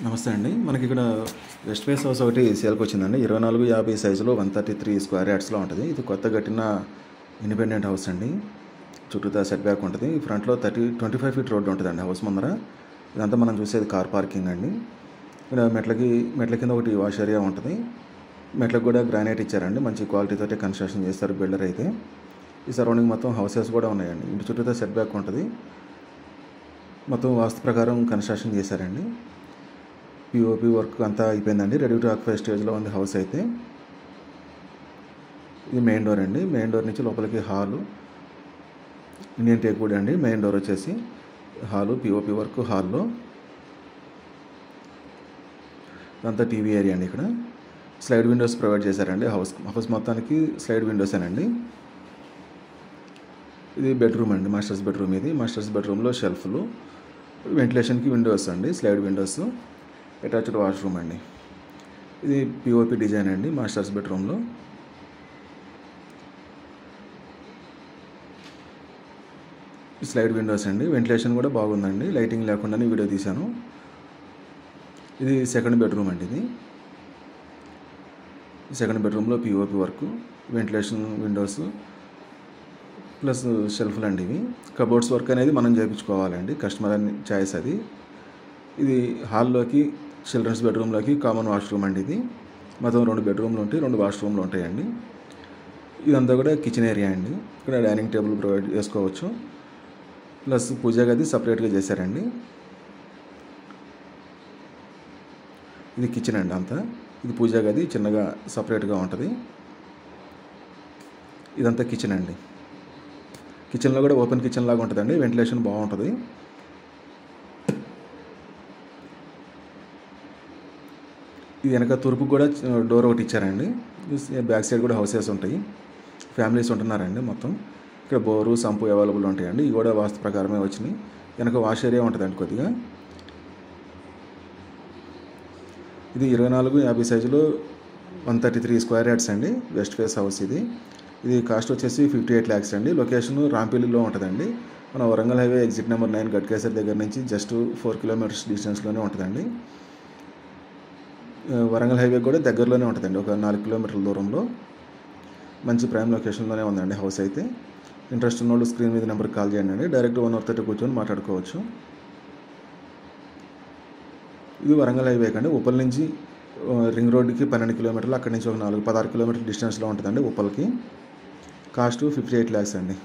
నమస్తే అండి. మనకి ఇక్కడ వెస్ట్ ఫేస్ హౌస్ ఒకటి సేల్కి వచ్చిందండి. 24-50 సైజులో 133 స్క్వేర్ యార్డ్స్లో ఉంటుంది. ఇది కొత్త కట్టిన ఇండిపెండెంట్ హౌస్ అండి. చుట్టూతా సెట్ బ్యాక్ ఉంటుంది. ఫ్రంట్లో 25 ఫీట్ రోడ్డు ఉంటుందండి హౌస్ ముందర. ఇదంతా మనం చూసేది కార్ పార్కింగ్ అండి. ఇక్కడ మెట్ల కింద ఒకటి వాష్ ఏరియా ఉంటుంది. మెట్లకు కూడా గ్రానైట్ ఇచ్చారండి. మంచి క్వాలిటీతోటే కన్స్ట్రక్షన్ చేస్తారు బిల్డర్ అయితే. ఈ సరౌండింగ్ మొత్తం హౌసెస్ కూడా ఉన్నాయండి. ఇంటి చుట్టూతా సెట్ బ్యాక్ ఉంటుంది. మొత్తం వాస్తు ప్రకారం కన్స్ట్రక్షన్ చేశారండి. పిఓపి వర్క్ అంతా అయిపోయిందండి. రెడీ టు ఆక్యుపై స్టేజ్లో ఉంది హౌస్ అయితే. ఇది మెయిన్ డోర్ అండి. మెయిన్ డోర్ నుంచి లోపలికి హాలు, ఇండియన్ టేక్ వుడ్ అండి. మెయిన్ డోర్ వచ్చేసి హాలు, పిఓపి వర్క్ హాల్లో. ఇదంతా టీవీ ఏరియా అండి. ఇక్కడ స్లైడ్ విండోస్ ప్రొవైడ్ చేశారండి. హౌస్ మొత్తానికి స్లైడ్ విండోసేనండి. ఇది బెడ్రూమ్ అండి, మాస్టర్స్ బెడ్రూమ్. ఇది మాస్టర్స్ బెడ్రూమ్లో షెల్ఫ్లు, వెంటిలేషన్కి విండోస్ అండి, స్లైడ్ విండోస్, అటాచ్డ్ వాష్రూమ్ అండి. ఇది పిఓపి డిజైన్ అండి మాస్టర్స్ బెడ్రూమ్లో. స్లైడ్ విండోస్ అండి. వెంటిలేషన్ కూడా బాగుందండి. లైటింగ్ లేకుండానే వీడియో తీశాను. ఇది సెకండ్ బెడ్రూమ్ అండి. ఇది సెకండ్ బెడ్రూమ్లో POP work, ventilation, windows plus షెల్ఫ్లు అండి. ఇవి కబోర్డ్స్ వర్క్ అనేది మనం చేయించుకోవాలండి, కస్టమర్ అని చాయిస్ అది. ఇది హాల్లోకి, చిల్డ్రన్స్ బెడ్రూమ్లోకి కామన్ వాష్రూమ్ అండి. ఇది మొత్తం 2 బెడ్రూమ్లు ఉంటాయి, 2 వాష్రూమ్లు ఉంటాయండి. ఇదంతా కూడా కిచెన్ ఏరియా అండి. ఇక్కడ డైనింగ్ టేబుల్ ప్రొవైడ్ చేసుకోవచ్చు. ప్లస్ పూజా గది సపరేట్గా చేశారండి. ఇది కిచెన్ అండి అంతా. ఇది పూజా గది చిన్నగా సపరేట్గా ఉంటుంది. ఇదంతా కిచెన్ అండి. కిచెన్లో కూడా ఓపెన్ కిచెన్ లాగా ఉంటుందండి. వెంటిలేషన్ బాగుంటుంది. ఇది వెనక తూర్పు కూడా డోర్ ఒకటి ఇచ్చారండి. బ్యాక్ సైడ్ కూడా హౌసెస్ ఉంటాయి. ఫ్యామిలీస్ ఉంటున్నారండి మొత్తం. ఇక్కడ బోరు, సంపు అవైలబుల్ ఉంటాయండి. ఇవి కూడా వాస్తు ప్రకారమే వచ్చినాయి. వెనక వాష్ ఏరియా ఉంటుందండి కొద్దిగా. ఇది 24-50 సైజులో 133 స్క్వేర్ యార్డ్స్ అండి. వెస్ట్ ఫేస్ హౌస్ ఇది. ఇది కాస్ట్ వచ్చేసి 58 lakhs అండి. లొకేషన్ రాంపల్లిలో ఉంటుందండి. మన Warangal highway exit number 9 Ghatkesar దగ్గర నుంచి జస్ట్ 4 kilometers డిస్టెన్స్లోనే ఉంటుందండి. వరంగల్ హైవే కూడా దగ్గరలోనే ఉంటుందండి, ఒక 4 kilometers దూరంలో. మంచి ప్రైమ్ లొకేషన్లోనే ఉందండి హౌస్ అయితే. ఇంట్రెస్ట్ ఉన్న వాళ్ళు స్క్రీన్ మీద నెంబర్కి కాల్ చేయండి అండి. డైరెక్ట్ 1 hour 30 కూర్చొని మాట్లాడుకోవచ్చు. ఇది వరంగల్ హైవే కండి. ఉప్పల్ నుంచి రింగ్ రోడ్డుకి 12 kilometers, అక్కడి నుంచి ఒక 16 kilometers డిస్టెన్స్లో ఉంటుందండి ఉప్పల్కి. కాస్ట్ 58 lakhs అండి.